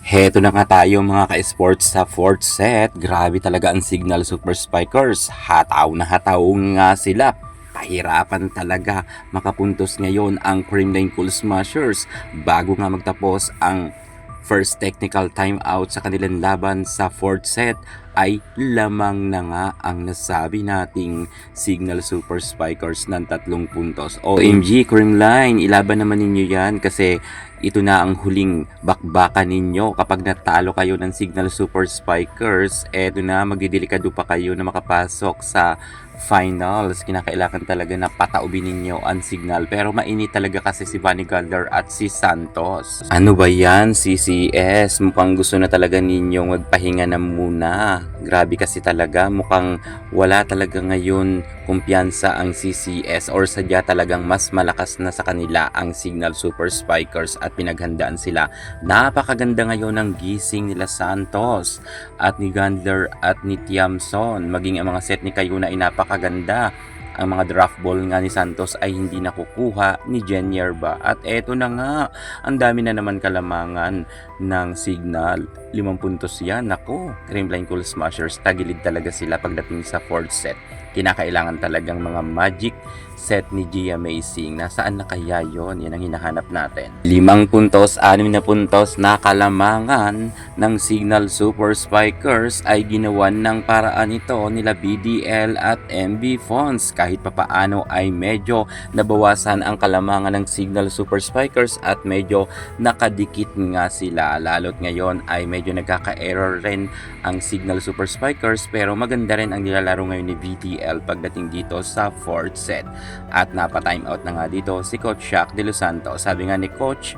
Heto na nga tayo mga ka-sports sa fourth set. Grabe talaga ang Signal Super Spikers. Hataw na hataw nga sila. Pahirapan talaga makapuntos ngayon ang Creamline Cool Smashers bago nga magtapos ang first technical timeout sa kanilang laban sa fourth set ay lamang na nga ang nasabi nating Signal Super Spikers ng 3 puntos. OMG Creamline, ilaban naman ninyo yan kasi ito na ang huling bakbakan ninyo. Kapag natalo kayo ng Signal Super Spikers, eto na, magdidelikado pa kayo na makapasok sa finals. Kinakailangan talaga na pataubin ninyo ang Signal. Pero mainit talaga kasi si Vanny Gandler at si Santos. Ano ba yan, CCS? Mukhang gusto na talaga ninyong magpahinga na muna. Grabe kasi talaga, mukhang wala talaga ngayon kumpiyansa ang CCS or sadya talagang mas malakas na sa kanila ang Signal Super Spikers at pinaghandaan sila. Napakaganda ngayon ng gising nila Santos at ni Gandler at ni Tiamson. Maging ang mga set ni Kayuna ay napakaganda. Ang mga draft ball nga ni Santos ay hindi nakukuha ni Jenier ba. At eto na nga, ang dami na naman kalamangan ng Signal. 5 puntos yan. Naku, Creamline Cool Smashers, tagilid talaga sila pagdating sa fourth set. Kinakailangan talagang mga magic set ni Gia Amazing. Nasaan na kaya yon? Yan ang hinahanap natin. 5 puntos, 6 na puntos na kalamangan ng Signal Super Spikers ay ginawan ng paraan ito nila BDL at MB Fonts. Kahit papaano ay medyo nabawasan ang kalamangan ng Signal Super Spikers at medyo nakadikit nga sila. Lalo't ngayon ay medyo nagkaka-error rin ang Signal Super Spikers pero maganda rin ang nilalaro ngayon ni BDL pagdating dito sa fourth set. At napa-time out na nga dito si Coach Shaq De Los Santos. Sabi nga ni Coach,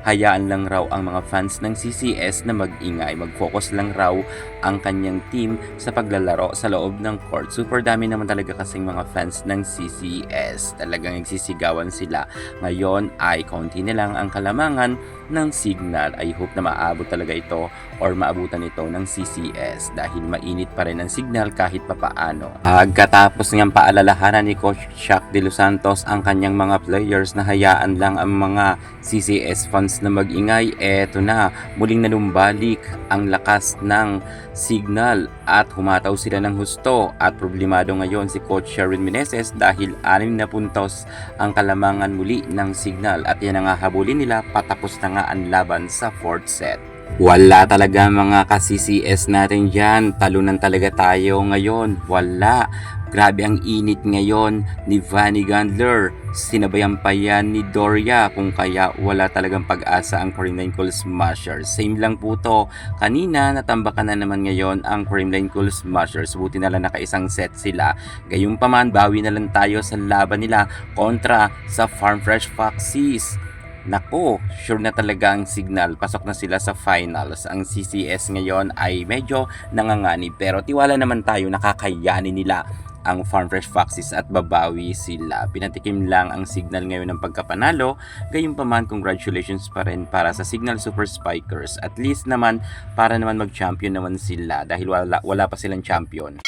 hayaan lang raw ang mga fans ng CCS na mag-ingay. Mag-focus lang raw ang kanyang team sa paglalaro sa loob ng court. Super dami naman talaga kasing mga fans ng CCS. Talagang nagsisigawan sila. Ngayon ay konti na lang ang kalamangan ng Signal. I hope na maabot talaga ito or maabutan ito ng CCS dahil mainit pa rin ang Signal kahit papaano. Pagkatapos niyang paalalahanan ni Coach Shaq De Los Santos ang kanyang mga players na hayaan lang ang mga CCS fans na mag-ingay, eto na, muling nanumbalik ang lakas ng Signal at humataw sila ng husto at problemado ngayon si Coach Sherwin Meneses dahil 6 na puntos ang kalamangan muli ng Signal at yan ang hahabulin nila patapos na nga ang laban sa fourth set. Wala talaga mga ka-CCS natin dyan. Talunan talaga tayo ngayon. Wala. Grabe ang init ngayon ni Vanny Gandler. Sinabayan pa yan ni Doria kung kaya wala talagang pag-asa ang Creamline Cool Smashers. Same lang po to. Kanina natambakan na naman ngayon ang Creamline Cool Smashers. Buti na lang nakaisang set sila. Gayunpaman, bawi na lang tayo sa laban nila kontra sa Farm Fresh Foxes. Nako, sure na talaga ang Signal. Pasok na sila sa finals. Ang CCS ngayon ay medyo nanganganib pero tiwala naman tayo nakakayanin nila ang Farm Fresh Foxes at babawi sila. Pinatikim lang ang Signal ngayon ng pagkapanalo. Gayunpaman, congratulations pa rin para sa Signal Super Spikers. At least naman para naman mag-champion naman sila dahil wala pa silang champion.